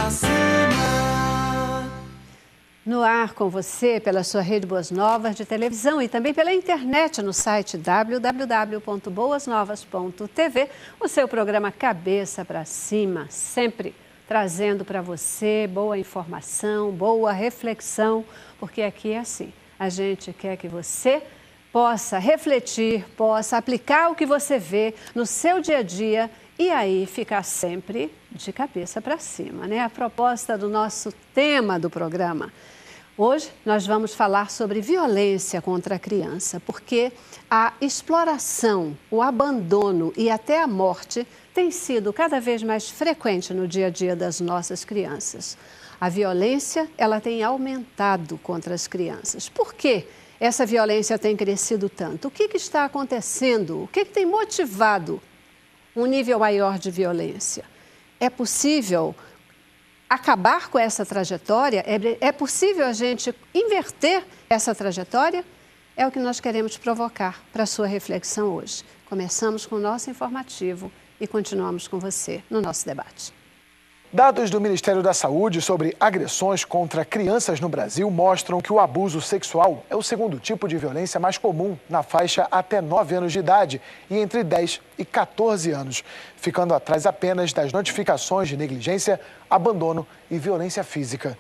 pra cima. No ar com você pela sua rede Boas Novas de televisão e também pela internet no site www.boasnovas.tv, o seu programa Cabeça para Cima, sempre trazendo para você boa informação, boa reflexão, porque aqui é assim, a gente quer que você possa refletir, possa aplicar o que você vê no seu dia a dia e aí ficar sempre de cabeça para cima, né? A proposta do nosso tema do programa. Hoje nós vamos falar sobre violência contra a criança, porque a exploração, o abandono e até a morte tem sido cada vez mais frequente no dia a dia das nossas crianças. A violência, ela tem aumentado contra as crianças. Por quê? Essa violência tem crescido tanto? O que está acontecendo? O que tem motivado um nível maior de violência? É possível acabar com essa trajetória? É possível a gente inverter essa trajetória? É o que nós queremos provocar para a sua reflexão hoje. Começamos com o nosso informativo e continuamos com você no nosso debate. Dados do Ministério da Saúde sobre agressões contra crianças no Brasil mostram que o abuso sexual é o segundo tipo de violência mais comum na faixa até 9 anos de idade e entre 10 e 14 anos, ficando atrás apenas das notificações de negligência, abandono e violência física.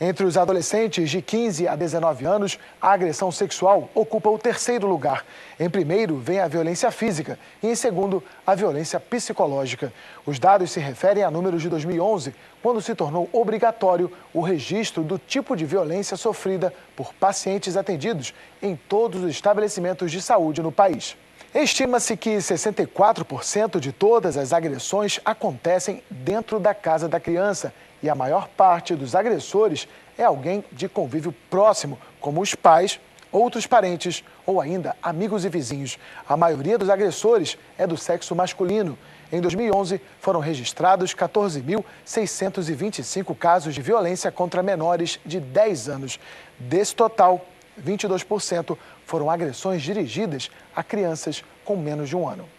Entre os adolescentes de 15 a 19 anos, a agressão sexual ocupa o terceiro lugar. Em primeiro vem a violência física e em segundo a violência psicológica. Os dados se referem a números de 2011, quando se tornou obrigatório o registro do tipo de violência sofrida por pacientes atendidos em todos os estabelecimentos de saúde no país. Estima-se que 64% de todas as agressões acontecem dentro da casa da criança e a maior parte dos agressores é alguém de convívio próximo, como os pais, outros parentes ou ainda amigos e vizinhos. A maioria dos agressores é do sexo masculino. Em 2011, foram registrados 14.625 casos de violência contra menores de 10 anos. Desse total, 22% foram agressões dirigidas a crianças com menos de 1 ano.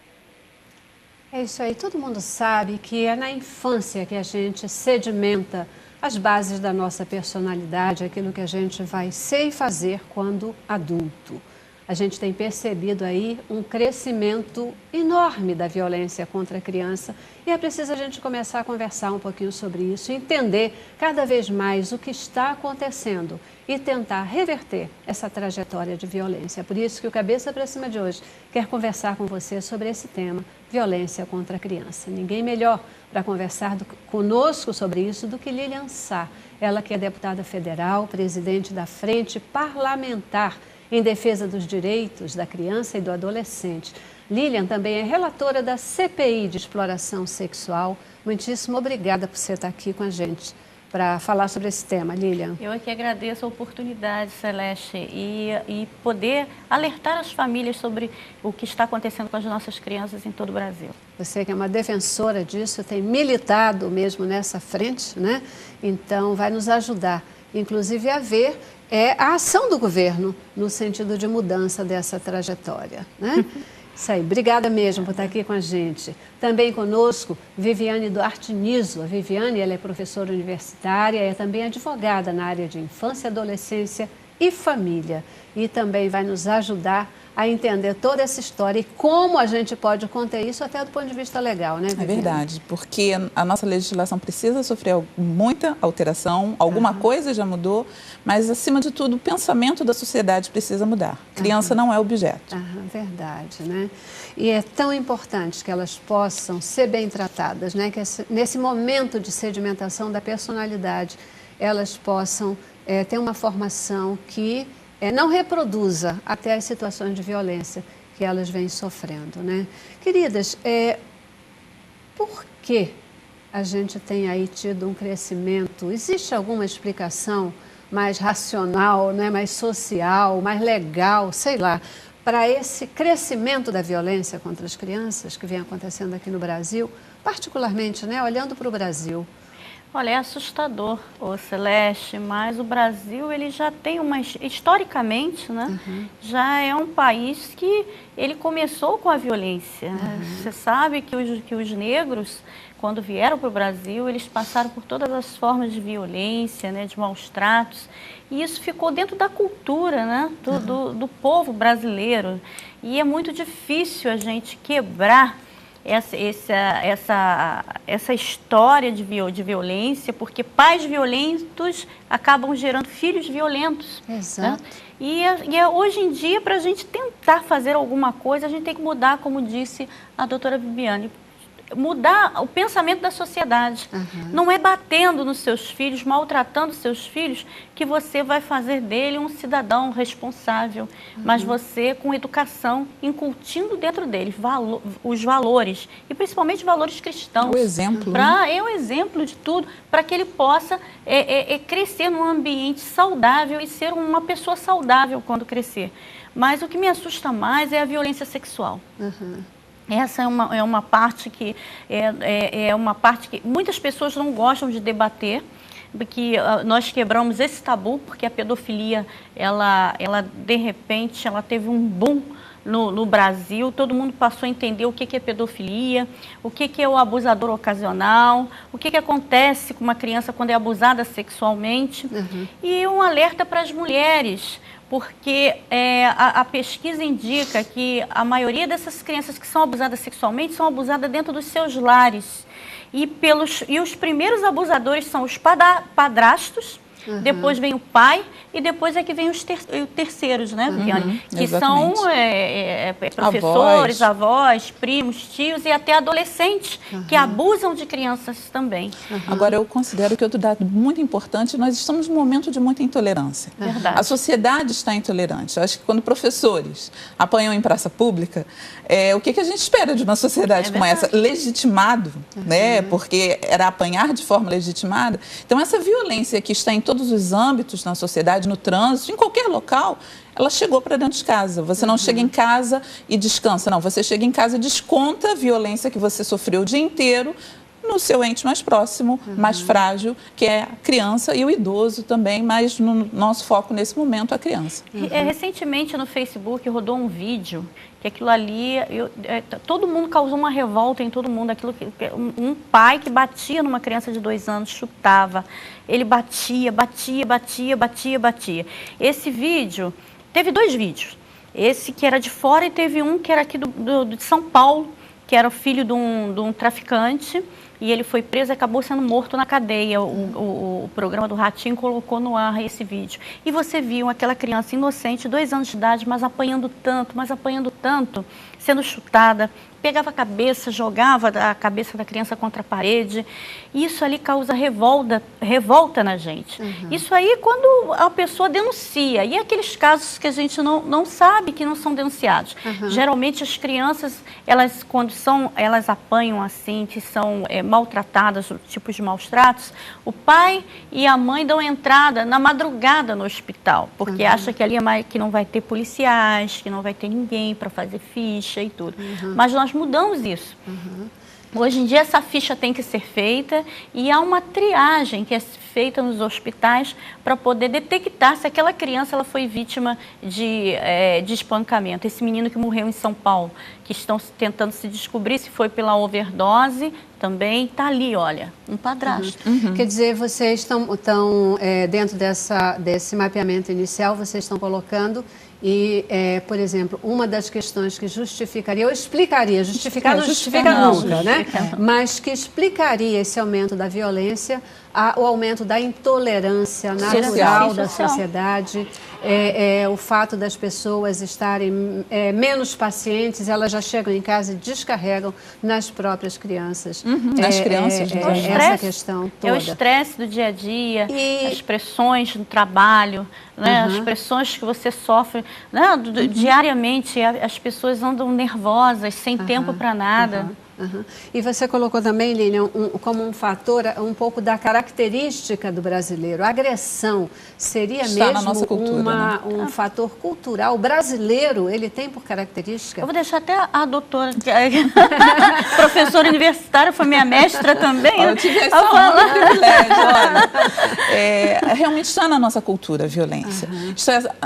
É isso aí, todo mundo sabe que é na infância que a gente sedimenta as bases da nossa personalidade, aquilo que a gente vai ser e fazer quando adulto. A gente tem percebido aí um crescimento enorme da violência contra a criança e é preciso a gente começar a conversar um pouquinho sobre isso, entender cada vez mais o que está acontecendo e tentar reverter essa trajetória de violência. É por isso que o Cabeça para Cima de hoje quer conversar com você sobre esse tema, violência contra a criança. Ninguém melhor para conversar conosco sobre isso do que Lilian Sá, ela que é deputada federal, presidente da Frente Parlamentar em defesa dos direitos da criança e do adolescente. Lilian também é relatora da CPI de exploração sexual. Muitíssimo obrigada por você estar aqui com a gente para falar sobre esse tema, Lilian. Eu aqui agradeço a oportunidade, Celeste, e poder alertar as famílias sobre o que está acontecendo com as nossas crianças em todo o Brasil. Você que é uma defensora disso, tem militado mesmo nessa frente, né? Então vai nos ajudar, inclusive, a ver a ação do governo no sentido de mudança dessa trajetória, né? Isso aí, obrigada mesmo por estar aqui com a gente. Também conosco, Viviane Duarte Niso. A Viviane, ela é professora universitária, é também advogada na área de infância, adolescência e família. E também vai nos ajudar a entender toda essa história e como a gente pode conter isso até do ponto de vista legal, né, Viviane? É verdade, porque a nossa legislação precisa sofrer muita alteração, alguma coisa já mudou, mas, acima de tudo, o pensamento da sociedade precisa mudar. Criança não é objeto. Verdade, né? E é tão importante que elas possam ser bem tratadas, né? Que nesse momento de sedimentação da personalidade, elas possam ter uma formação que não reproduza até as situações de violência que elas vêm sofrendo, né? Queridas, por que a gente tem aí tido um crescimento? Existe alguma explicação mais racional, né, mais social, mais legal, sei lá, para esse crescimento da violência contra as crianças que vem acontecendo aqui no Brasil, particularmente, né, olhando para o Brasil? Olha, é assustador, Celeste, mas o Brasil, ele já tem historicamente, né, já é um país que ele começou com a violência. Você sabe que os negros quando vieram para o Brasil, eles passaram por todas as formas de violência, né, de maus tratos, e isso ficou dentro da cultura, né, do povo brasileiro. E é muito difícil a gente quebrar essa história de violência, porque pais violentos acabam gerando filhos violentos. Exato. Né? E hoje em dia, para a gente tentar fazer alguma coisa, a gente tem que mudar, como disse a doutora Viviane, mudar o pensamento da sociedade. Não é batendo nos seus filhos, maltratando seus filhos, que você vai fazer dele um cidadão responsável, mas você, com educação, incutindo dentro dele os valores, e principalmente valores cristãos. O exemplo. É o exemplo de tudo, para que ele possa crescer num ambiente saudável e ser uma pessoa saudável quando crescer. Mas o que me assusta mais é a violência sexual. Essa é uma parte que muitas pessoas não gostam de debater, porque nós quebramos esse tabu, porque a pedofilia, ela de repente, ela teve um boom no Brasil, todo mundo passou a entender o que é pedofilia, o que é o abusador ocasional, o que acontece com uma criança quando é abusada sexualmente, e um alerta para as mulheres, porque a pesquisa indica que a maioria dessas crianças que são abusadas sexualmente são abusadas dentro dos seus lares. E os primeiros abusadores são os padrastos, depois vem o pai e depois é que vem os terceiros, né, Viviane? Que exatamente. São professores, avós, primos, tios e até adolescentes que abusam de crianças também. Agora, eu considero que outro dado muito importante, nós estamos num momento de muita intolerância. Verdade. A sociedade está intolerante. Eu acho que quando professores apanham em praça pública, o que a gente espera de uma sociedade como essa? Legitimado, né? Porque era apanhar de forma legitimada. Então, essa violência que está em todos os âmbitos na sociedade, no trânsito, em qualquer local, ela chegou para dentro de casa. Você não chega em casa e descansa, não. Você chega em casa e desconta a violência que você sofreu o dia inteiro no seu ente mais próximo, mais frágil, que é a criança e o idoso também, mas no nosso foco nesse momento, a criança. Recentemente no Facebook rodou um vídeo que aquilo ali, todo mundo causou uma revolta em todo mundo, um pai que batia numa criança de 2 anos, chutava, ele batia. Esse vídeo, teve 2 vídeos, esse que era de fora e teve um que era aqui de São Paulo, que era o filho de um traficante, e ele foi preso e acabou sendo morto na cadeia. O programa do Ratinho colocou no ar esse vídeo. E você viu aquela criança inocente, 2 anos de idade, mas apanhando tanto, sendo chutada, pegava a cabeça, jogava a cabeça da criança contra a parede. Isso ali causa revolta na gente. Isso aí quando a pessoa denuncia. E aqueles casos que a gente não sabe que não são denunciados. Geralmente as crianças, quando elas apanham assim, que são maltratadas, tipos de maus tratos, o pai e a mãe dão entrada na madrugada no hospital, porque acha que ali que não vai ter policiais, que não vai ter ninguém para fazer ficha e tudo. Mas nós mudamos isso. Hoje em dia essa ficha tem que ser feita e há uma triagem que é feita nos hospitais para poder detectar se aquela criança ela foi vítima de espancamento. Esse menino que morreu em São Paulo, que estão tentando se descobrir se foi pela overdose, também está ali, olha, um padrasto. Quer dizer, vocês estão dentro desse mapeamento inicial, vocês estão colocando e, por exemplo, uma das questões que justificaria, ou explicaria, justificar não justifica nunca, né? Mas que explicaria esse aumento da violência, o aumento da intolerância natural da sociedade, o fato das pessoas estarem menos pacientes, elas já chegam em casa e descarregam nas próprias crianças. Nas crianças, essa questão toda. É o estresse do dia a dia, as pressões no trabalho, né, as pressões que você sofre, né, diariamente, as pessoas andam nervosas, sem tempo para nada. E você colocou também, Lilian, como um fator, um pouco da característica do brasileiro. A agressão seria Está mesmo na nossa cultura, um fator cultural. O brasileiro, ele tem por característica... Eu vou deixar até a doutora, professora universitária, foi minha mestra também. Eu tive esse privilégio, olha. realmente está na nossa cultura a violência.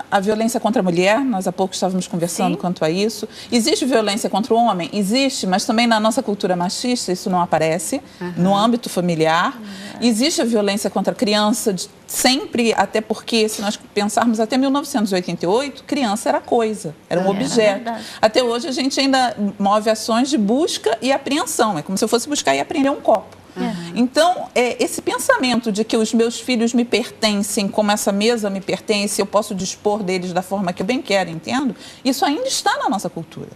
A violência contra a mulher, nós há pouco estávamos conversando quanto a isso. Existe violência contra o homem? Existe, mas também na nossa cultura machista isso não aparece, no âmbito familiar. Existe a violência contra a criança, sempre, até porque, se nós pensarmos até 1988, criança era coisa, era um objeto. Até hoje a gente ainda move ações de busca e apreensão, é como se eu fosse buscar e apreender um copo. Então, esse pensamento de que os meus filhos me pertencem, como essa mesa me pertence, eu posso dispor deles da forma que eu bem quero, entendo, isso ainda está na nossa cultura.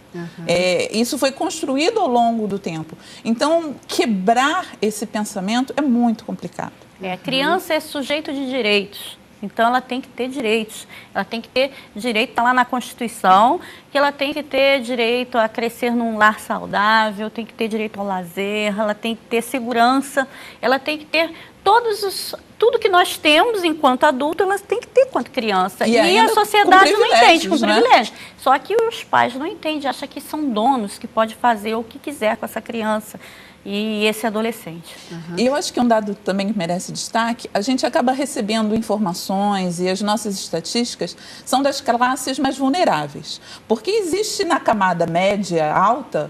Isso foi construído ao longo do tempo. Então, quebrar esse pensamento é muito complicado. A criança é sujeito de direitos. Então, ela tem que ter direitos. Ela tem que ter direito, está lá na Constituição, que ela tem que ter direito a crescer num lar saudável, tem que ter direito ao lazer, ela tem que ter segurança, ela tem que ter tudo que nós temos enquanto adulto, elas têm que ter enquanto criança. E a sociedade não entende, com privilégio. Só que os pais não entendem, acham que são donos, que pode fazer o que quiser com essa criança. E esse adolescente. E eu acho que um dado também que merece destaque, a gente acaba recebendo informações e as nossas estatísticas são das classes mais vulneráveis. Porque existe na camada média, alta,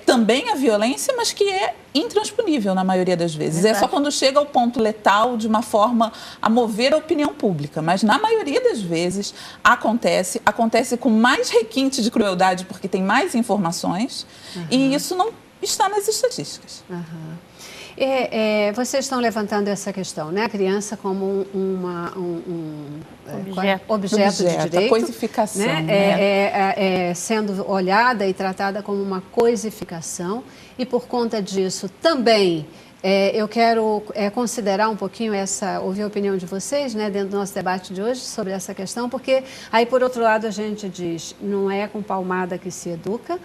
também a violência, mas que é intransponível na maioria das vezes. É só quando chega ao ponto letal de uma forma a mover a opinião pública. Mas na maioria das vezes acontece com mais requinte de crueldade porque tem mais informações e isso não está nas estatísticas. Vocês estão levantando essa questão, né? A criança como objeto de direito. A coisificação. Né? Sendo olhada e tratada como uma coisificação. E por conta disso também eu quero considerar um pouquinho ouvir a opinião de vocês, né, dentro do nosso debate de hoje sobre essa questão, porque aí por outro lado a gente diz, não é com palmada que se educa.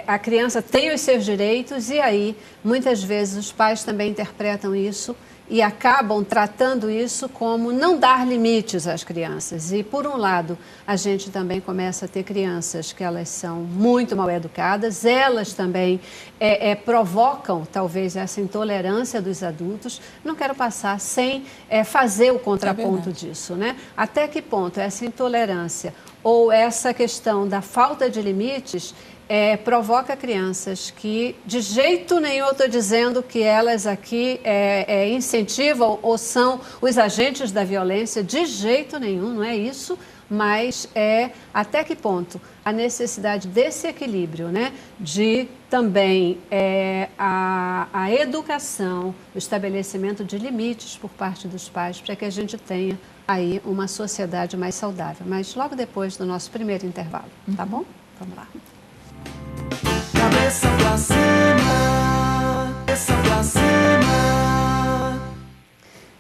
A criança tem os seus direitos e aí, muitas vezes, os pais também interpretam isso e acabam tratando isso como não dar limites às crianças. E, por um lado, a gente também começa a ter crianças que elas são muito mal educadas, elas também provocam, talvez, essa intolerância dos adultos. Não quero passar sem fazer o contraponto disso, né? Até que ponto essa intolerância ou essa questão da falta de limites provoca crianças que, de jeito nenhum, eu estou dizendo que elas aqui incentivam ou são os agentes da violência, de jeito nenhum, não é isso, mas até que ponto a necessidade desse equilíbrio, né, de também a educação, o estabelecimento de limites por parte dos pais para que a gente tenha aí uma sociedade mais saudável. Mas logo depois do nosso primeiro intervalo, tá bom? Vamos lá. Cabeça pra cima, cabeça pra cima.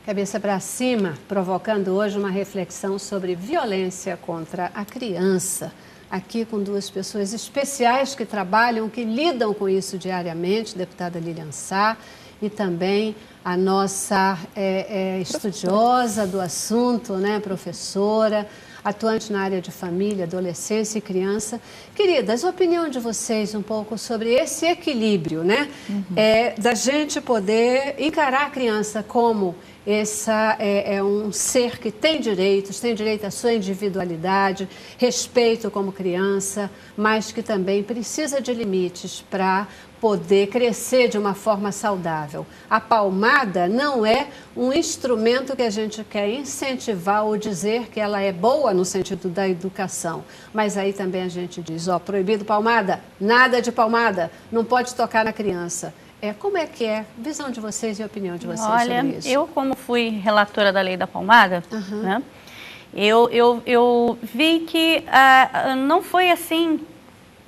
Cabeça para cima, provocando hoje uma reflexão sobre violência contra a criança. Aqui com duas pessoas especiais que trabalham, que lidam com isso diariamente, deputada Lilian Sá e também a nossa estudiosa do assunto, né, professora, atuante na área de família, adolescência e criança. Queridas, a opinião de vocês um pouco sobre esse equilíbrio, né? Da gente poder encarar a criança como um ser que tem direitos, tem direito à sua individualidade, respeito como criança, mas que também precisa de limites para poder crescer de uma forma saudável. A palmada não é um instrumento que a gente quer incentivar ou dizer que ela é boa no sentido da educação. Mas aí também a gente diz, proibido palmada, nada de palmada, não pode tocar na criança. Como é que é? Visão de vocês e opinião de vocês sobre isso? Eu como fui relatora da lei da palmada, né, eu vi que não foi assim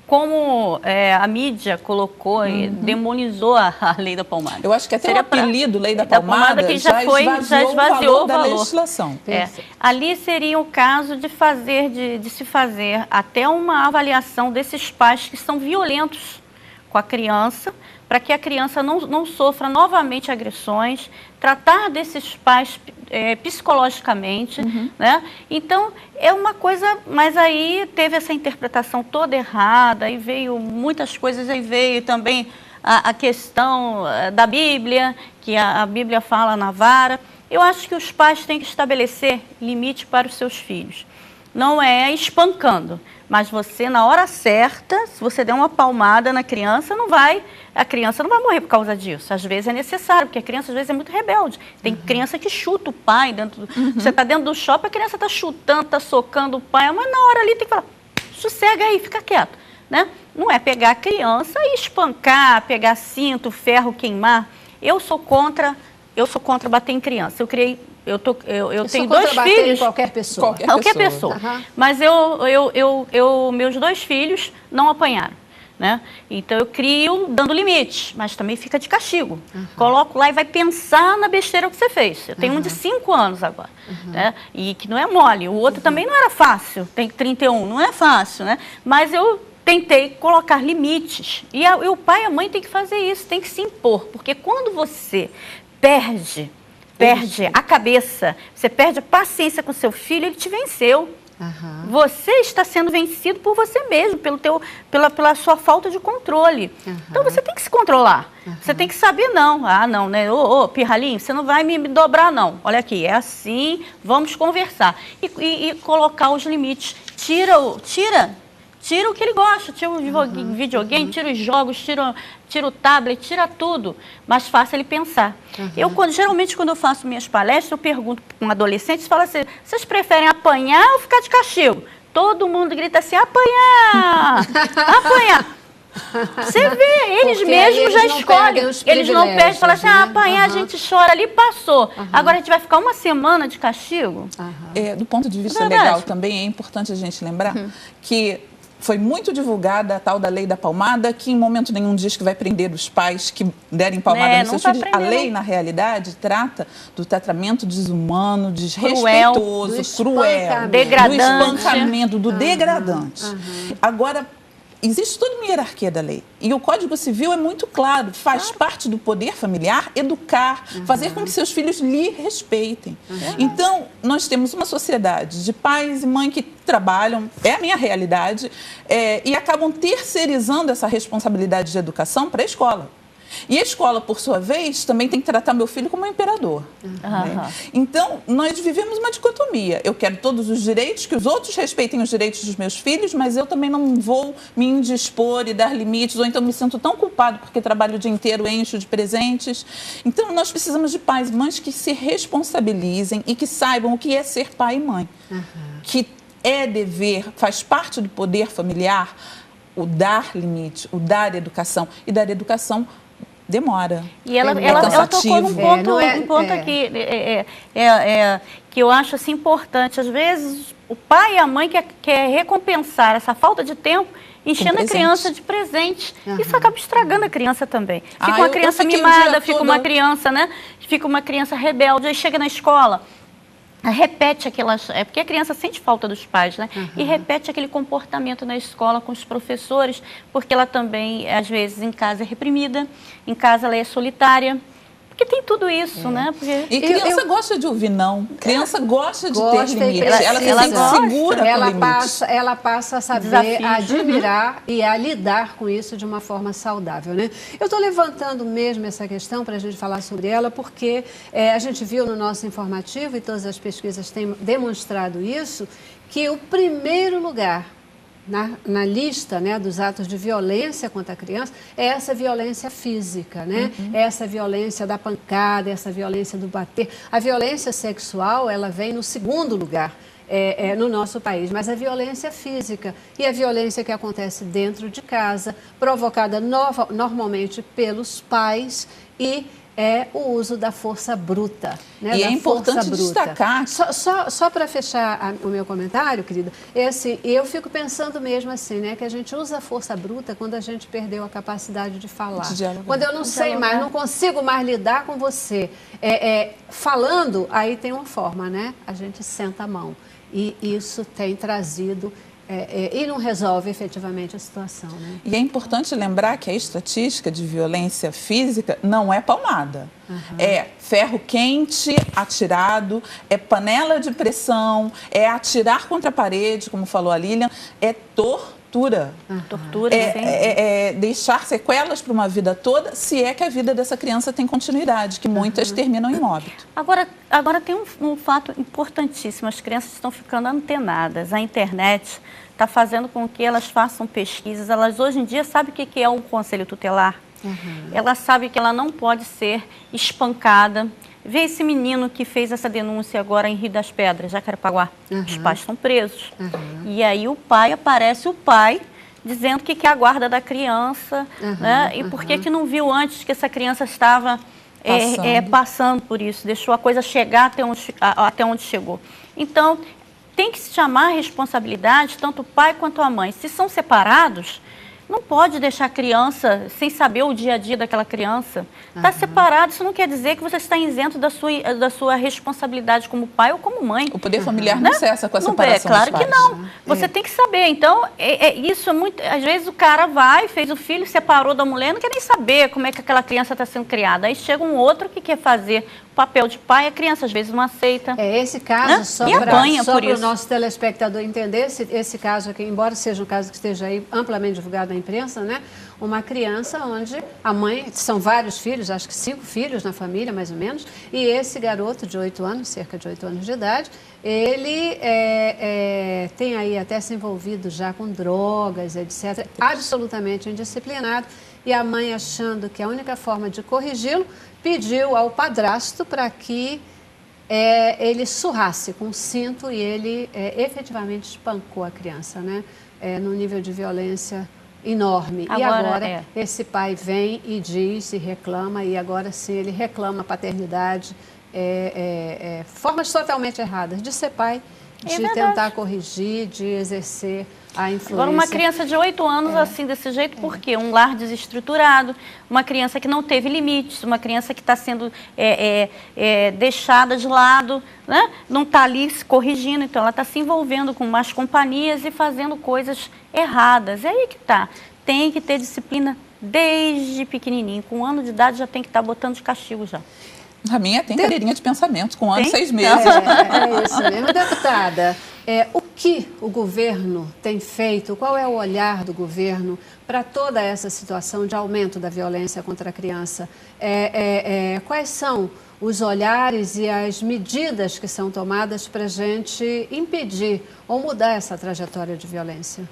como a mídia colocou e demonizou a lei da palmada. Eu acho que até o apelido lei da palmada que já esvaziou o valor da legislação. Ali seria o caso de se fazer até uma avaliação desses pais que são violentos com a criança, para que a criança não sofra novamente agressões, tratar desses pais psicologicamente, né? Então, é uma coisa, mas aí teve essa interpretação toda errada, aí veio muitas coisas, aí veio também a questão da Bíblia, que a Bíblia fala na vara. Eu acho que os pais têm que estabelecer limite para os seus filhos. Não é espancando, mas você, na hora certa, se você der uma palmada na criança, a criança não vai morrer por causa disso. Às vezes é necessário, porque a criança às vezes é muito rebelde. Tem criança que chuta o pai você está dentro do shopping, a criança está chutando, está socando o pai, mas na hora ali tem que falar, sossega aí, fica quieto, né? Não é pegar a criança e espancar, pegar cinto, ferro, queimar. Eu sou contra bater em criança. Eu tenho dois filhos. Em qualquer pessoa. Qualquer pessoa. Uhum. Mas meus 2 filhos não apanharam, né? Então eu crio dando limites, mas também fica de castigo. Coloco lá e vai pensar na besteira que você fez. Eu tenho um de 5 anos agora, né? E que não é mole. O outro também não era fácil. Tem 31, não é fácil, né? Mas eu tentei colocar limites. E o pai e a mãe tem que fazer isso, tem que se impor, porque quando você perde a cabeça, você perde a paciência com seu filho, ele te venceu. Você está sendo vencido por você mesmo, pela sua falta de controle. Então você tem que se controlar. Você tem que saber não. Ah, não, né? Ô, pirralhinho, você não vai me dobrar, não. Olha aqui, é assim, vamos conversar. E colocar os limites. Tira o que ele gosta, tira o videogame, tira os jogos, tira o tablet, tira tudo, mas faça ele pensar. Geralmente, quando eu faço minhas palestras, eu pergunto para um adolescente, falo assim, vocês preferem apanhar ou ficar de castigo? Todo mundo grita assim, apanhar, apanhar. Você vê, eles mesmos já escolhem. Eles não pedem, falam assim, apanhar, a gente chora ali, passou. Agora a gente vai ficar uma semana de castigo? Do ponto de vista legal também é importante a gente lembrar que foi muito divulgada a tal da lei da palmada, que em momento nenhum diz que vai prender os pais que derem palmada nos seus filhos. A lei, na realidade, trata do tratamento desumano, desrespeitoso, cruel, degradante. Do espancamento, do degradante. Agora, existe toda uma hierarquia da lei. E o Código Civil é muito claro, faz parte do poder familiar educar, fazer com que seus filhos lhe respeitem. Então, nós temos uma sociedade de pais e mães que trabalham, é a minha realidade, e acabam terceirizando essa responsabilidade de educação para a escola. E a escola, por sua vez, também tem que tratar meu filho como um imperador. Né? Então, nós vivemos uma dicotomia. Eu quero todos os direitos, que os outros respeitem os direitos dos meus filhos, mas eu também não vou me indispor e dar limites, ou então me sinto tão culpado porque trabalho o dia inteiro, encho de presentes. Então, nós precisamos de pais e mães que se responsabilizem e que saibam o que é ser pai e mãe. Que é dever, faz parte do poder familiar, o dar limite, o dar educação. E dar educação demora. E ela tocou num ponto aqui que eu acho assim, importante. Às vezes, o pai e a mãe quer recompensar essa falta de tempo enchendo a criança de presente. Isso acaba estragando a criança também. Fica uma criança mimada, fica uma criança, né? Fica uma criança rebelde, aí chega na escola, repete aquelas... porque a criança sente falta dos pais, né? E repete aquele comportamento na escola com os professores, porque ela também, às vezes, em casa é reprimida, em casa ela é solitária. Porque tem tudo isso, né? Porque e criança gosta de ouvir não. Criança gosta de ter limite. Ela se sente segura com limite. Ela passa a saber admirar e a lidar com isso de uma forma saudável, né? Eu estou levantando mesmo essa questão para a gente falar sobre ela, porque a gente viu no nosso informativo, e todas as pesquisas têm demonstrado isso, que o primeiro lugar na lista, né, dos atos de violência contra a criança é essa violência física, né? Essa violência da pancada, essa violência do bater. A violência sexual, ela vem no segundo lugar no nosso país, mas a violência física e a violência que acontece dentro de casa, provocada normalmente pelos pais e o uso da força bruta. Né? E é importante destacar... Só para fechar o meu comentário, querida, assim, eu fico pensando mesmo assim, né, que a gente usa a força bruta quando a gente perdeu a capacidade de falar. Quando eu não sei mais, não consigo mais lidar com você. Falando, aí tem uma forma, né? A gente senta a mão. E isso tem trazido... e não resolve efetivamente a situação, né? E é importante lembrar que a estatística de violência física não é palmada. É ferro quente atirado, é panela de pressão, é atirar contra a parede, como falou a Lilian, é tortura. tortura. Tortura, sim. Deixar sequelas para uma vida toda, se é que a vida dessa criança tem continuidade, que muitas terminam em óbito. Agora tem um fato importantíssimo, as crianças estão ficando antenadas, a internet está fazendo com que elas façam pesquisas, elas hoje em dia sabem o que é um conselho tutelar, ela sabe que ela não pode ser espancada. Vê esse menino que fez essa denúncia agora em Rio das Pedras, Jacarepaguá. Os pais estão presos. E aí aparece o pai dizendo que quer a guarda da criança, né? E por que não viu antes que essa criança estava passando por isso, deixou a coisa chegar até onde chegou. Então, tem que se chamar a responsabilidade, tanto o pai quanto a mãe. Se são separados, não pode deixar a criança sem saber o dia a dia daquela criança. Está separado, isso não quer dizer que você está isento da sua responsabilidade como pai ou como mãe. O poder familiar não cessa com a separação Claro dos que pais. não. Você tem que saber. Então, isso é muito... Às vezes o cara fez o filho, separou da mulher, não quer nem saber como é que aquela criança está sendo criada. Aí chega um outro que quer fazer o papel de pai, a criança às vezes não aceita. Esse caso, só para o nosso telespectador entender, esse caso aqui, embora seja um caso que esteja aí amplamente divulgado na imprensa, né? Uma criança onde a mãe, são vários filhos, acho que 5 filhos na família, mais ou menos, e esse garoto de 8 anos, cerca de 8 anos de idade, ele tem aí até se envolvido já com drogas, etc., absolutamente indisciplinado, e a mãe, achando que a única forma de corrigi-lo, pediu ao padrasto para que ele surrasse com o cinto, e ele efetivamente espancou a criança, né? Num nível de violência enorme. E agora esse pai vem e diz, e reclama, e agora sim ele reclama a paternidade, formas totalmente erradas de ser pai, de tentar corrigir, de exercer a influência. Agora, uma criança de 8 anos assim, desse jeito, por quê? Um lar desestruturado, uma criança que não teve limites, uma criança que está sendo deixada de lado, né? Não está ali se corrigindo, então ela está se envolvendo com más companhias e fazendo coisas erradas. É aí que está. Tem que ter disciplina desde pequenininho. Com 1 ano de idade já tem que estar botando de castigo já. A minha tem carreirinha de pensamento, com 1 ano e 6 meses. É isso mesmo. Deputada, o que o governo tem feito, qual é o olhar do governo para toda essa situação de aumento da violência contra a criança? Quais são os olhares e as medidas que são tomadas para a gente impedir ou mudar essa trajetória de violência?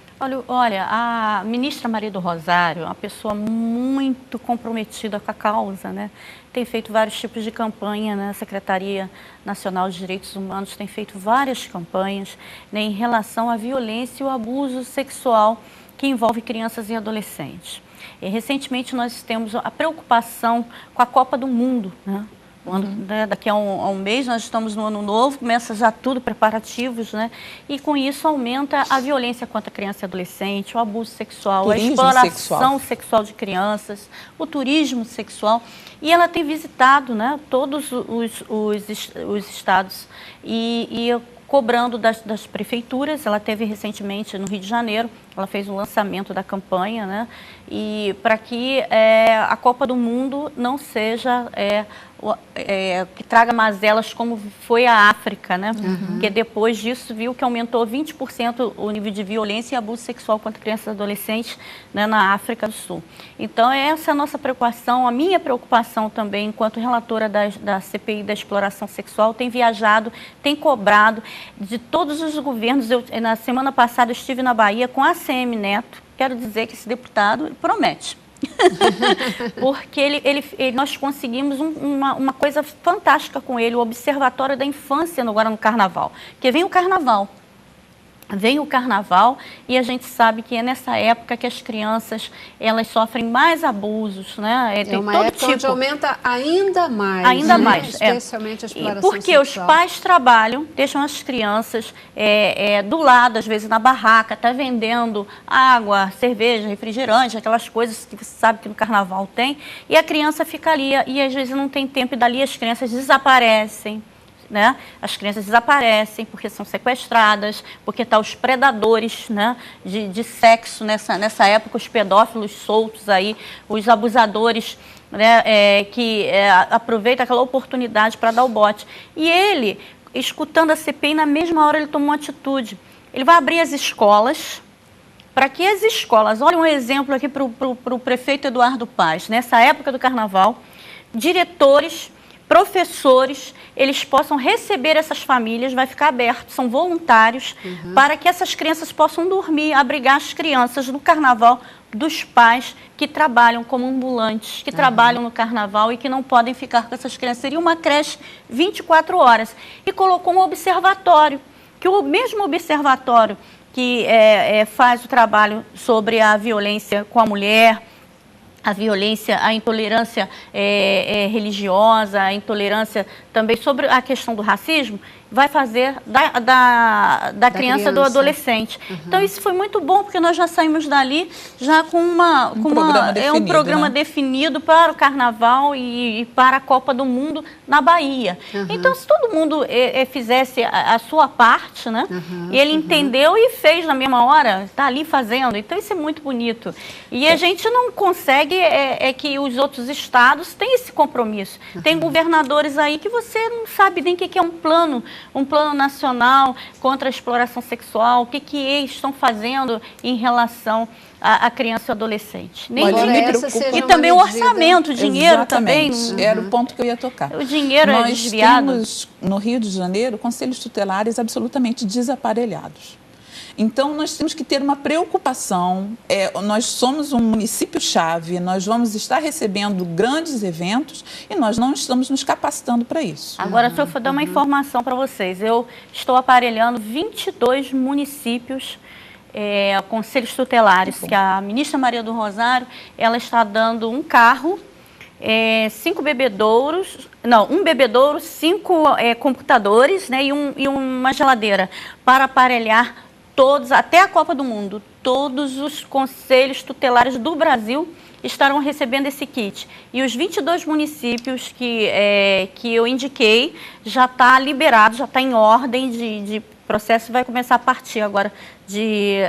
Olha, a ministra Maria do Rosário é uma pessoa muito comprometida com a causa, né? Tem feito vários tipos de campanha, né? A Secretaria Nacional de Direitos Humanos tem feito várias campanhas, né, em relação à violência e o abuso sexual que envolve crianças e adolescentes. E, recentemente nós temos a preocupação com a Copa do Mundo, né? Daqui a um mês nós estamos no ano novo, começa já tudo preparativos, né? E com isso aumenta a violência contra a criança e adolescente, o abuso sexual, a exploração sexual de crianças, o turismo sexual. E ela tem visitado, né, todos os estados e cobrando das prefeituras. Ela teve recentemente no Rio de Janeiro, ela fez o lançamento da campanha, né? E para que a Copa do Mundo não seja que traga mazelas como foi a África, né? Porque depois disso viu que aumentou 20% o nível de violência e abuso sexual contra crianças e adolescentes, né, na África do Sul. Então essa é a nossa preocupação, a minha preocupação também, enquanto relatora da CPI da exploração sexual, tem viajado, tem cobrado de todos os governos. Na semana passada eu estive na Bahia com a ACM Neto. Quero dizer que esse deputado promete. Porque nós conseguimos uma coisa fantástica com ele, o Observatório da Infância agora no Carnaval. Porque vem o Carnaval. Vem o Carnaval e a gente sabe que é nessa época que as crianças elas sofrem mais abusos, né? Tem uma época onde aumenta ainda mais. Ainda mais. Especialmente a exploração porque sexual. Os pais trabalham, deixam as crianças do lado, às vezes na barraca, tá vendendo água, cerveja, refrigerante, aquelas coisas que você sabe que no Carnaval tem, e a criança fica ali e às vezes não tem tempo, e dali as crianças desaparecem. Né? As crianças desaparecem porque são sequestradas, porque estão os predadores, né, de sexo nessa época, os pedófilos soltos aí, os abusadores, né, que aproveitam aquela oportunidade para dar o bote. E ele, escutando a CPI, na mesma hora ele tomou uma atitude. Ele vai abrir as escolas para que as escolas, olha um exemplo aqui para o prefeito Eduardo Paes, nessa época do carnaval, diretores, professores, eles possam receber essas famílias, vai ficar aberto, são voluntários, para que essas crianças possam dormir, abrigar as crianças no carnaval dos pais que trabalham como ambulantes, que trabalham no carnaval e que não podem ficar com essas crianças. Seria uma creche 24 horas. E colocou um observatório, que o mesmo observatório que faz o trabalho sobre a violência com a mulher, a violência, a intolerância religiosa, a intolerância também sobre a questão do racismo, vai fazer da criança, do adolescente. Então, isso foi muito bom, porque nós já saímos dali já com um programa definido para o Carnaval e para a Copa do Mundo na Bahia. Então, se todo mundo fizesse a sua parte, né? E ele entendeu e fez na mesma hora, está ali fazendo. Então, isso é muito bonito. E a gente não consegue que os outros estados tenham esse compromisso. Tem governadores aí que você não sabe nem o que é um plano nacional contra a exploração sexual, o que eles estão fazendo em relação à criança e adolescente. Nem e também o orçamento, o dinheiro também. Era o ponto que eu ia tocar. O dinheiro é desviado. Nós temos, no Rio de Janeiro, conselhos tutelares absolutamente desaparelhados. Então, nós temos que ter uma preocupação. Nós somos um município-chave, nós vamos estar recebendo grandes eventos e nós não estamos nos capacitando para isso. Agora, se eu for dar uma informação para vocês, eu estou aparelhando 22 municípios, conselhos tutelares, que a ministra Maria do Rosário, ela está dando um carro, 5 bebedouros, não, um bebedouro, 5 computadores, né, e uma geladeira para aparelhar todos, até a Copa do Mundo, todos os conselhos tutelares do Brasil estarão recebendo esse kit. E os 22 municípios que eu indiquei já está liberado, já está em ordem de processo, vai começar a partir agora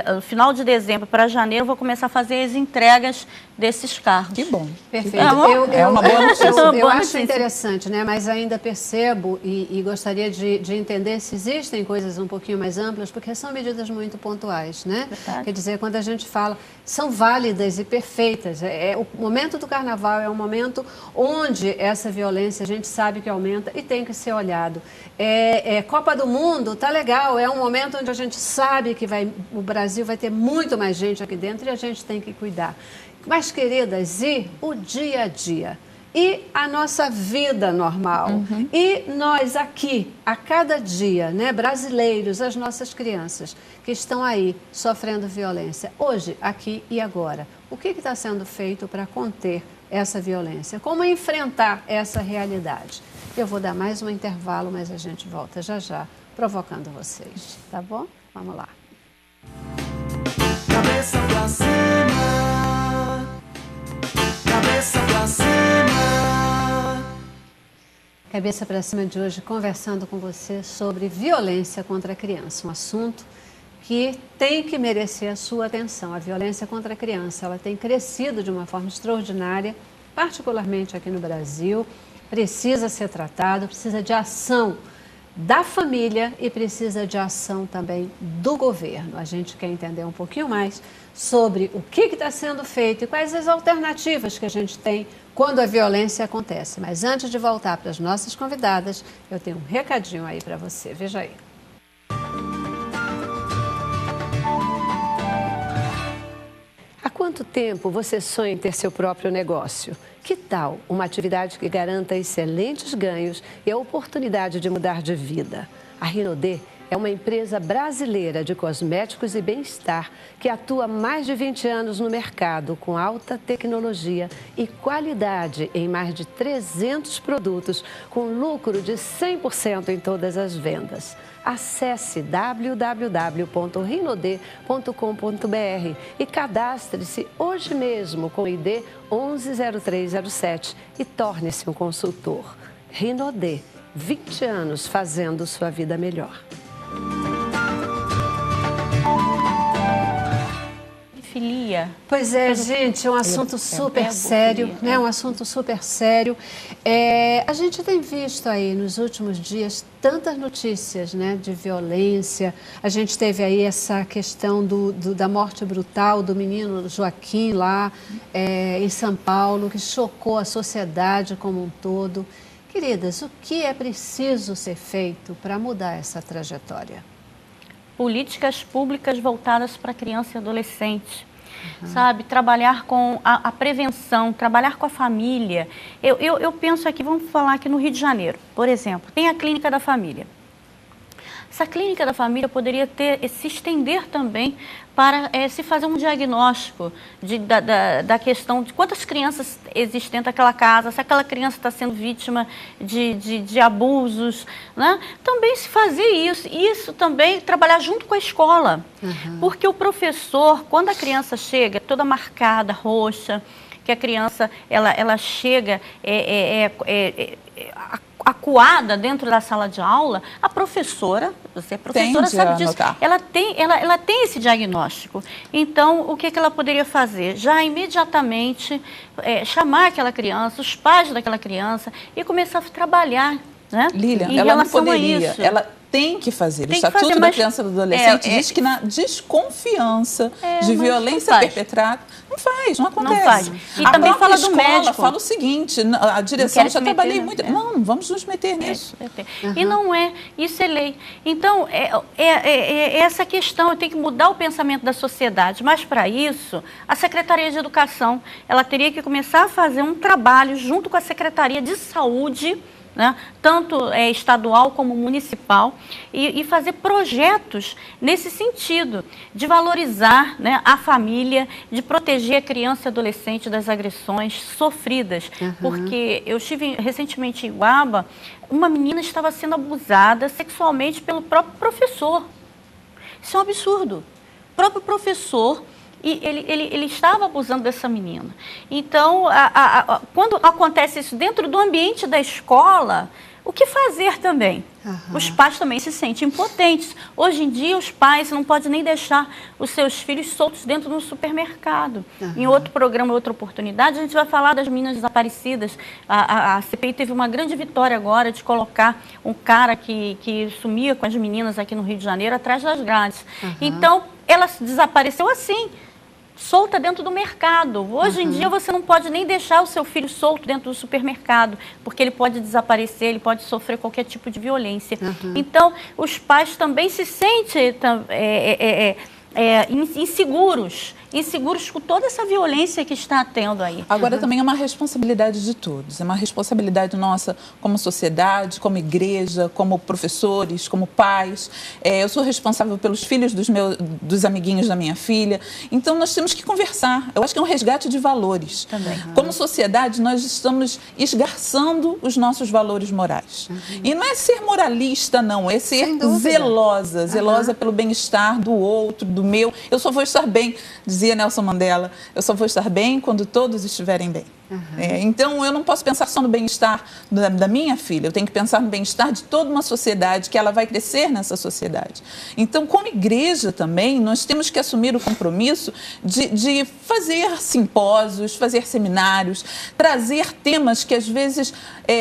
no final de dezembro para janeiro, vou começar a fazer as entregas desses carros. Que bom. Perfeito. É uma boa notícia. Eu acho interessante, né? Mas ainda percebo e gostaria de entender se existem coisas um pouquinho mais amplas, porque são medidas muito pontuais, né? Verdade. Quer dizer, quando a gente fala, são válidas e perfeitas. O momento do carnaval é um momento onde essa violência a gente sabe que aumenta e tem que ser olhado. Copa do Mundo, tá legal, é um momento onde a gente sabe que o Brasil vai ter muito mais gente aqui dentro e a gente tem que cuidar. Mas, queridas, e o dia a dia? E a nossa vida normal? E nós aqui, a cada dia, né, brasileiros, as nossas crianças que estão aí sofrendo violência, hoje, aqui e agora, o que está sendo feito para conter essa violência? Como enfrentar essa realidade? Eu vou dar mais um intervalo, mas a gente volta já já, provocando vocês, tá bom? Vamos lá. Cabeça pra cima, cabeça pra cima. Cabeça pra cima de hoje, conversando com você sobre violência contra a criança, um assunto que tem que merecer a sua atenção. A violência contra a criança, ela tem crescido de uma forma extraordinária, particularmente aqui no Brasil, precisa ser tratado, precisa de ação da família e precisa de ação também do governo. A gente quer entender um pouquinho mais sobre o que está sendo feito e quais as alternativas que a gente tem quando a violência acontece. Mas antes de voltar para as nossas convidadas, eu tenho um recadinho aí para você. Veja aí. Há quanto tempo você sonha em ter seu próprio negócio? Que tal uma atividade que garanta excelentes ganhos e a oportunidade de mudar de vida? A Rinodê é uma empresa brasileira de cosméticos e bem-estar que atua há mais de 20 anos no mercado com alta tecnologia e qualidade em mais de 300 produtos, com lucro de 100% em todas as vendas. Acesse www.rinodê.com.br e cadastre-se hoje mesmo com o ID 110307 e torne-se um consultor. Rinodê, 20 anos fazendo sua vida melhor. pedofilia. Pois é, gente, é um assunto super sério, né? Um assunto super sério. A gente tem visto aí nos últimos dias tantas notícias, né, de violência. A gente teve aí essa questão da morte brutal do menino Joaquim lá em São Paulo, que chocou a sociedade como um todo. Queridas, o que é preciso ser feito para mudar essa trajetória? Políticas públicas voltadas para criança e adolescente. Sabe, trabalhar com a prevenção, trabalhar com a família. Eu penso aqui, vamos falar aqui no Rio de Janeiro, por exemplo, tem a Clínica da Família. Essa Clínica da Família poderia se estender também para se fazer um diagnóstico da questão de quantas crianças existem dentro daquela casa, se aquela criança está sendo vítima de abusos, né? Também se fazer isso também trabalhar junto com a escola, porque o professor, quando a criança chega toda marcada, roxa, que a criança ela chega acuada dentro da sala de aula, a professora, você é professora, sabe disso, ela tem esse diagnóstico. Então, o que ela poderia fazer? Já imediatamente chamar aquela criança, os pais daquela criança e começar a trabalhar, né? Lilian, em ela não relação poderia, a isso. ela tem que fazer. Tem o Estatuto fazer, da mas Criança e do Adolescente diz que na desconfiança de violência perpetrada, não acontece. Não faz. E a também fala do escola médico. fala o seguinte, a direção, já trabalhei muito, não vamos nos meter nisso. E não isso é lei. Então, essa questão, tem que mudar o pensamento da sociedade, mas para isso, a Secretaria de Educação, ela teria que começar a fazer um trabalho junto com a Secretaria de Saúde, né, tanto estadual como municipal, e fazer projetos nesse sentido, de valorizar, né, a família, de proteger a criança e adolescente das agressões sofridas. Porque eu estive recentemente em Iguaba, uma menina estava sendo abusada sexualmente pelo próprio professor. Isso é um absurdo. O próprio professor... E ele estava abusando dessa menina. Então, quando acontece isso dentro do ambiente da escola, o que fazer também? Os pais também se sentem impotentes. Hoje em dia, os pais não podem nem deixar os seus filhos soltos dentro de um supermercado. Em outro programa, outra oportunidade, a gente vai falar das meninas desaparecidas. A CPI teve uma grande vitória agora de colocar um cara que sumia com as meninas aqui no Rio de Janeiro atrás das grades. Então, ela se desapareceu assim, solta dentro do mercado. Hoje em dia você não pode nem deixar o seu filho solto dentro do supermercado, porque ele pode desaparecer, ele pode sofrer qualquer tipo de violência. Então, os pais também se sentem inseguros com toda essa violência que está tendo aí. Agora também é uma responsabilidade de todos, é uma responsabilidade nossa como sociedade, como igreja, como professores, como pais. Eu sou responsável pelos filhos dos amiguinhos da minha filha, então nós temos que conversar. Eu acho que é um resgate de valores. Também. Como sociedade, nós estamos esgarçando os nossos valores morais. E não é ser moralista, não, é ser zelosa pelo bem-estar do outro, do meu. Eu só vou estar bem, dizia Nelson Mandela, eu só vou estar bem quando todos estiverem bem. Então, eu não posso pensar só no bem-estar da minha filha, eu tenho que pensar no bem-estar de toda uma sociedade, que ela vai crescer nessa sociedade. Então, como igreja também, nós temos que assumir o compromisso de fazer simpósios, fazer seminários, trazer temas que às vezes,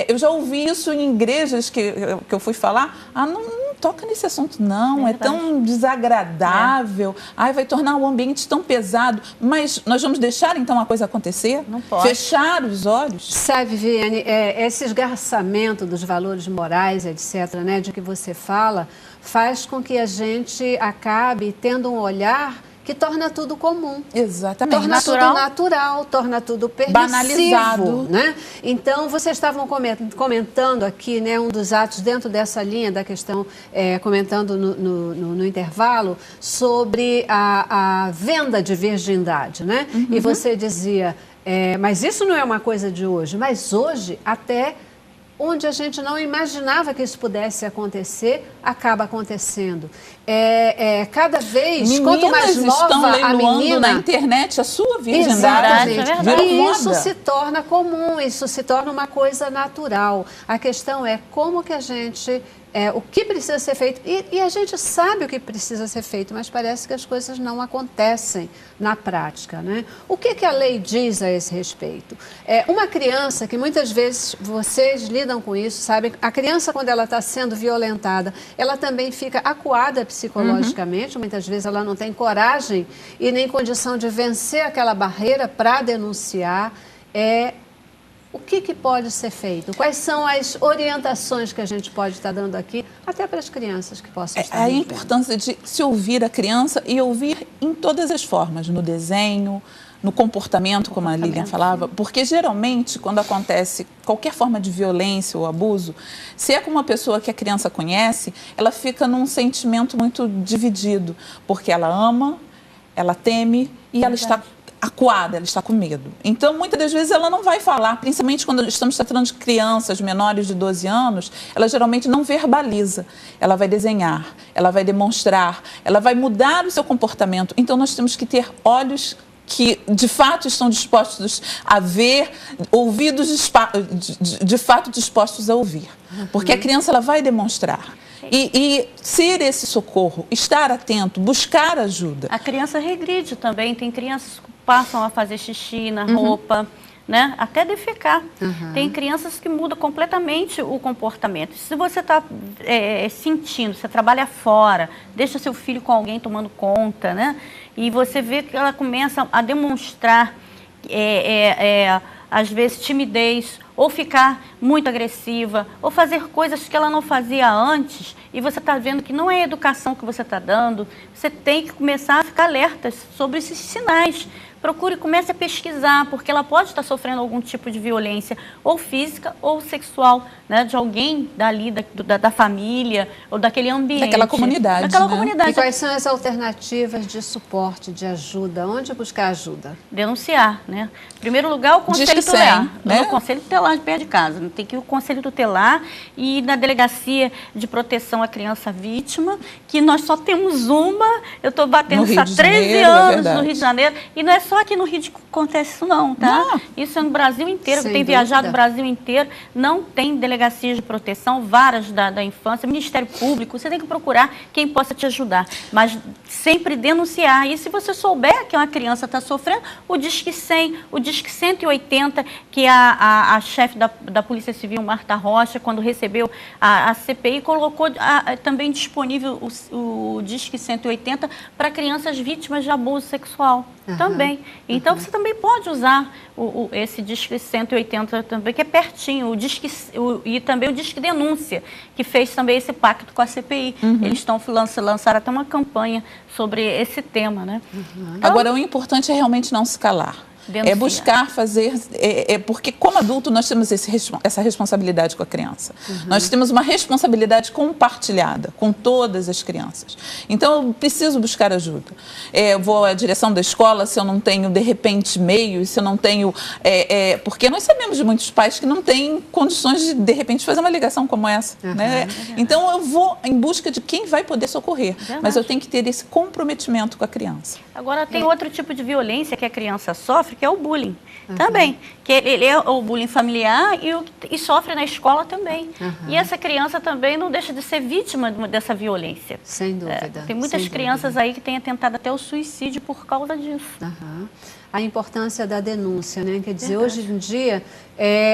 eu já ouvi isso em igrejas que eu fui falar, não toca nesse assunto não, é tão desagradável, vai tornar o ambiente tão pesado, mas nós vamos deixar então a coisa acontecer? Não pode. Fechar os olhos? Sabe, Viviane, esse esgarçamento dos valores morais, etc., né, de que você fala, faz com que a gente acabe tendo um olhar que torna tudo comum. Exatamente. Torna tudo natural, torna tudo permissivo. Banalizado. Né? Então, vocês estavam comentando aqui, né, um dos atos dentro dessa linha da questão, comentando no intervalo, sobre a venda de virgindade, né? E você dizia, mas isso não é uma coisa de hoje, mas hoje até... onde a gente não imaginava que isso pudesse acontecer, acaba acontecendo. Cada vez, Meninas quanto mais nova a menina... na internet a sua virgindade. E isso se torna comum, isso se torna uma coisa natural. A questão é como que a gente o que precisa ser feito. E a gente sabe o que precisa ser feito, mas parece que as coisas não acontecem na prática, né? O que a lei diz a esse respeito? Uma criança, que muitas vezes vocês lidam com isso, sabem, a criança, quando ela está sendo violentada, ela também fica acuada psicologicamente, muitas vezes ela não tem coragem e nem condição de vencer aquela barreira para denunciar. O que pode ser feito? Quais são as orientações que a gente pode estar dando aqui, até para as crianças que possam estar A vivendo? importância de se ouvir a criança e ouvir em todas as formas, no desenho, no comportamento, como a Lilian falava, porque geralmente quando acontece qualquer forma de violência ou abuso, se é com uma pessoa que a criança conhece, ela fica num sentimento muito dividido, porque ela ama, ela teme e ela está acuada, ela está com medo. Então, muitas das vezes ela não vai falar, principalmente quando estamos tratando de crianças menores de 12 anos, ela geralmente não verbaliza. Ela vai desenhar, ela vai demonstrar, ela vai mudar o seu comportamento. Então, nós temos que ter olhos que de fato estão dispostos a ver, ouvidos de fato dispostos a ouvir. Porque a criança ela vai demonstrar. E ser esse socorro, estar atento, buscar ajuda. A criança regride também, tem crianças que passam a fazer xixi na roupa, né? Até defecar. Tem crianças que mudam completamente o comportamento. Se você está sentindo, você trabalha fora, deixa seu filho com alguém tomando conta, né? E você vê que ela começa a demonstrar, às vezes, timidez, ou ficar muito agressiva, ou fazer coisas que ela não fazia antes, e você está vendo que não é a educação que você está dando, você tem que começar a ficar alerta sobre esses sinais. Procure, comece a pesquisar, porque ela pode estar sofrendo algum tipo de violência, ou física ou sexual, né, de alguém dali, da família, ou daquele ambiente. Daquela comunidade. Daquela né? comunidade. E quais são as alternativas de suporte, de ajuda? Onde buscar ajuda? Denunciar, né? Em primeiro lugar, o Conselho Disque Tutelar. 100, né? O Conselho Tutelar de pé de casa. Tem que ir o Conselho Tutelar e na Delegacia de Proteção à Criança Vítima, que nós só temos uma. Eu estou batendo isso há 13 anos no Rio de Janeiro. E não é só aqui no Rio que acontece isso não, tá? Não. Isso é no Brasil inteiro, Sem tem dúvida. viajado o Brasil inteiro. Não tem delegacias de proteção, varas da infância, Ministério Público. Você tem que procurar quem possa te ajudar. Mas sempre denunciar. E se você souber que uma criança está sofrendo, o Disque 100, o Disque 180, que a chefe da Polícia Civil, Marta Rocha, quando recebeu a CPI, colocou também disponível o Disque 180 para crianças vítimas de abuso sexual. Também. Então, você também pode usar esse Disque 180 também, que é pertinho, e também o Disque Denúncia, que fez também esse pacto com a CPI. Eles estão lançaram até uma campanha sobre esse tema, né? Então, agora, o importante é realmente não se calar. Denunciar. É buscar fazer, porque como adulto nós temos essa responsabilidade com a criança. Nós temos uma responsabilidade compartilhada com todas as crianças. Então eu preciso buscar ajuda. Eu vou à direção da escola se eu não tenho de repente meios, se eu não tenho, porque nós sabemos de muitos pais que não têm condições de repente fazer uma ligação como essa. Né? Então eu vou em busca de quem vai poder socorrer, mas eu tenho que ter esse comprometimento com a criança. Agora tem outro tipo de violência que a criança sofre, que é o bullying. Também. Que ele é o bullying familiar e sofre na escola também. E essa criança também não deixa de ser vítima dessa violência. Sem dúvida. Tem muitas crianças aí que têm tentado até o suicídio por causa disso. A importância da denúncia, né? Quer dizer, hoje em dia,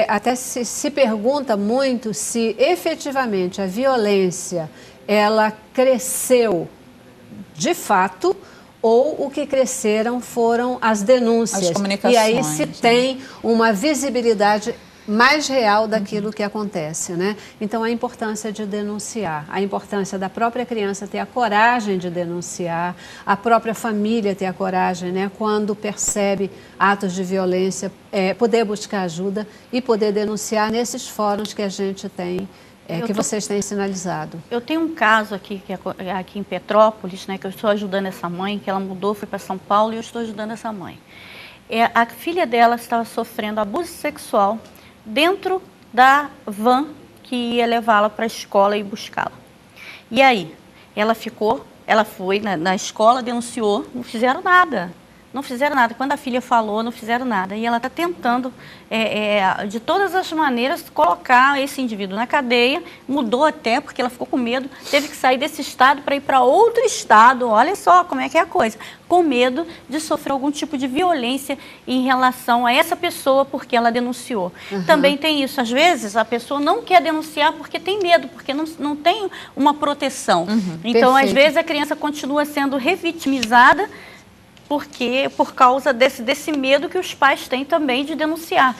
até se pergunta muito se efetivamente a violência, ela cresceu de fato, ou o que cresceram foram as denúncias. As comunicações. E aí se tem uma visibilidade mais real daquilo que acontece, né? Então, a importância de denunciar, a importância da própria criança ter a coragem de denunciar, a própria família ter a coragem, né? Quando percebe atos de violência, poder buscar ajuda e poder denunciar nesses fóruns que a gente tem, que vocês têm sinalizado. Eu tenho um caso aqui, que é aqui em Petrópolis, né, que eu estou ajudando essa mãe, que ela mudou, foi para São Paulo, e eu estou ajudando essa mãe. A filha dela estava sofrendo abuso sexual dentro da van que ia levá-la para a escola e buscá-la. E aí, ela foi na escola, denunciou, não fizeram nada. não fizeram nada. Quando a filha falou, não fizeram nada. E ela está tentando, de todas as maneiras, colocar esse indivíduo na cadeia. Mudou até, porque ela ficou com medo, teve que sair desse estado para ir para outro estado. Olha só como é que é a coisa. Com medo de sofrer algum tipo de violência em relação a essa pessoa, porque ela denunciou. Também tem isso. Às vezes, a pessoa não quer denunciar porque tem medo, porque não tem uma proteção. Então, às vezes, a criança continua sendo revitimizada por causa desse medo que os pais têm também de denunciar.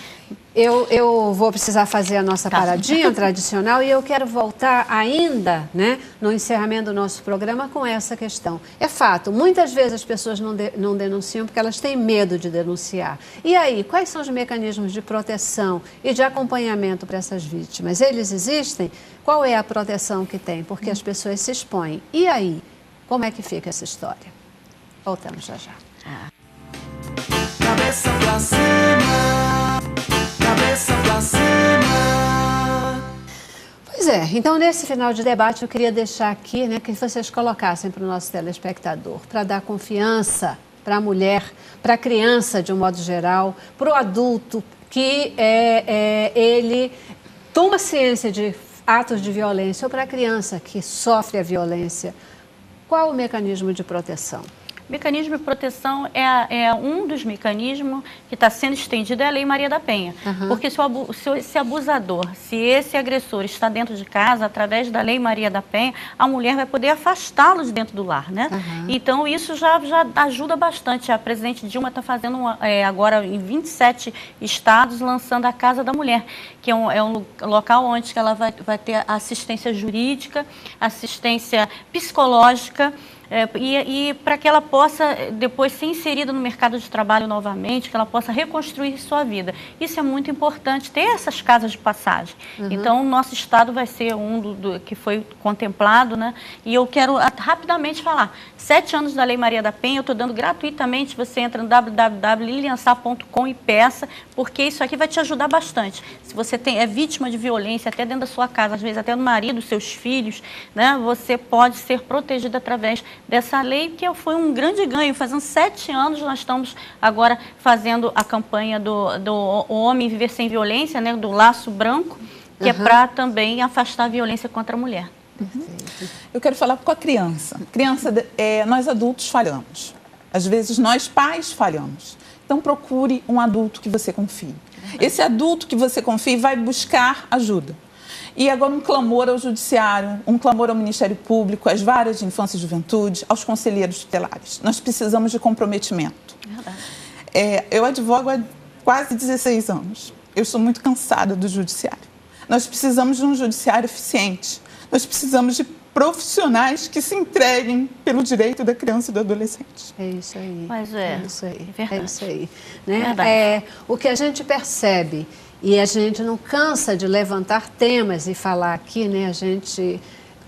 Eu vou precisar fazer a nossa paradinha tradicional e eu quero voltar ainda, né, no encerramento do nosso programa com essa questão. É fato, muitas vezes as pessoas não denunciam porque elas têm medo de denunciar. E aí, quais são os mecanismos de proteção e de acompanhamento para essas vítimas? Eles existem? Qual é a proteção que tem? Porque as pessoas se expõem. E aí, como é que fica essa história? Voltamos já já. Cabeça pra cima, cabeça pra cima. Pois é, então nesse final de debate eu queria deixar aqui, né, que vocês colocassem para o nosso telespectador, para dar confiança para a mulher, para a criança de um modo geral, para o adulto, que ele toma ciência de atos de violência, ou para a criança que sofre a violência. Qual o mecanismo de proteção? O mecanismo de proteção é um dos mecanismos que está sendo estendido, é a Lei Maria da Penha. Porque se esse abusador, se esse agressor está dentro de casa, através da Lei Maria da Penha, a mulher vai poder afastá-lo de dentro do lar, né? Então, isso já ajuda bastante. A presidente Dilma está fazendo, agora em 27 estados, lançando a Casa da Mulher, que é um local onde ela vai ter assistência jurídica, assistência psicológica, e para que ela possa depois ser inserida no mercado de trabalho novamente, que ela possa reconstruir sua vida. Isso é muito importante, ter essas casas de passagem. Então, o nosso estado vai ser que foi contemplado, né? E eu quero rapidamente falar, 7 anos da Lei Maria da Penha, eu estou dando gratuitamente, você entra no www.liliansar.com e peça, porque isso aqui vai te ajudar bastante. Se você é vítima de violência, até dentro da sua casa, às vezes até do marido, seus filhos, né? Você pode ser protegido através dessa lei, que foi um grande ganho. Fazendo 7 anos, nós estamos agora fazendo a campanha do Homem Viver Sem Violência, né, do Laço Branco, que é para também afastar a violência contra a mulher. Eu quero falar com a criança. Nós adultos falhamos. Às vezes nós pais falhamos. Então procure um adulto que você confie. Esse adulto que você confie vai buscar ajuda. E agora um clamor ao Judiciário, um clamor ao Ministério Público, às varas de infância e juventude, aos conselheiros tutelares. Nós precisamos de comprometimento. Eu advogo há quase 16 anos. Eu estou muito cansada do Judiciário. Nós precisamos de um Judiciário eficiente. Nós precisamos de profissionais que se entreguem pelo direito da criança e do adolescente. É isso aí. Mas é isso aí. Verdade. É isso aí. Né? O que a gente percebe, e a gente não cansa de levantar temas e falar aqui, né? A gente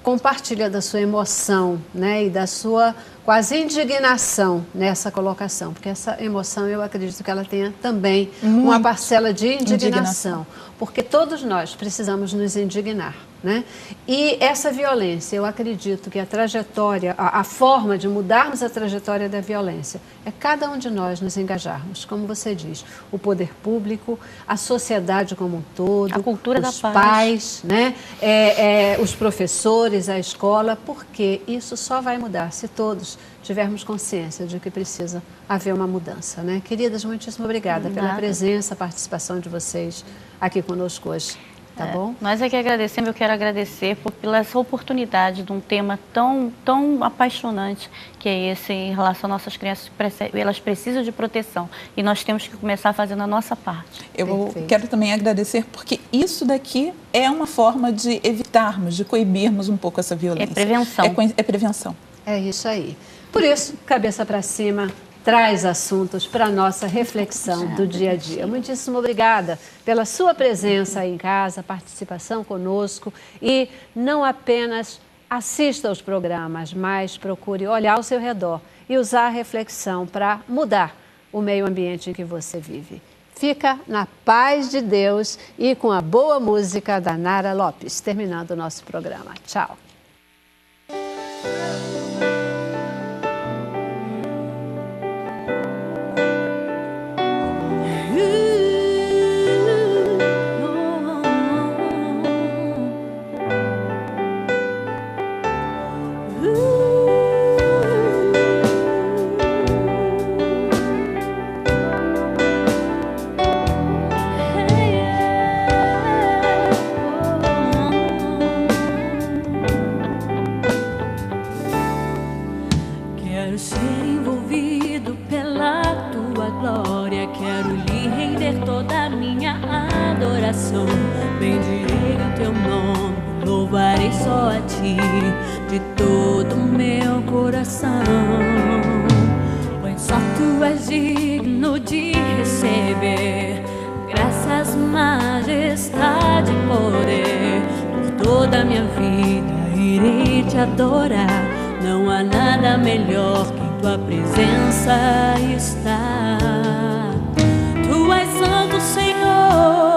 compartilha da sua emoção, né? E da sua quase indignação nessa colocação, porque essa emoção eu acredito que ela tenha também uma parcela de indignação, porque todos nós precisamos nos indignar, né? E essa violência, eu acredito que a trajetória, a forma de mudarmos a trajetória da violência é cada um de nós nos engajarmos, como você diz, o poder público, a sociedade como um todo, a cultura os da paz, pais, né? Os professores, a escola, porque isso só vai mudar se todos tivermos consciência de que precisa haver uma mudança, né? Queridas, muitíssimo obrigada pela presença, participação de vocês aqui conosco hoje. Tá bom? Nós é que agradecemos, eu quero agradecer pela essa oportunidade de um tema tão apaixonante que é esse em relação às nossas crianças, elas precisam de proteção e nós temos que começar fazendo a nossa parte. Eu quero também agradecer porque isso daqui é uma forma de evitarmos, de coibirmos um pouco essa violência. É prevenção. É prevenção. É isso aí. Por isso, Cabeça para Cima traz assuntos para a nossa reflexão do dia a dia. Muitíssimo obrigada pela sua presença aí em casa, participação conosco e não apenas assista aos programas, mas procure olhar ao seu redor e usar a reflexão para mudar o meio ambiente em que você vive. Fica na paz de Deus e com a boa música da Nara Lopes, terminando o nosso programa. Tchau. darei só a ti de todo o meu coração. Pois só tu és digno de receber graças, majestade e poder. Por toda a minha vida irei te adorar. Não há nada melhor que em tua presença estar. Tu és santo, Senhor.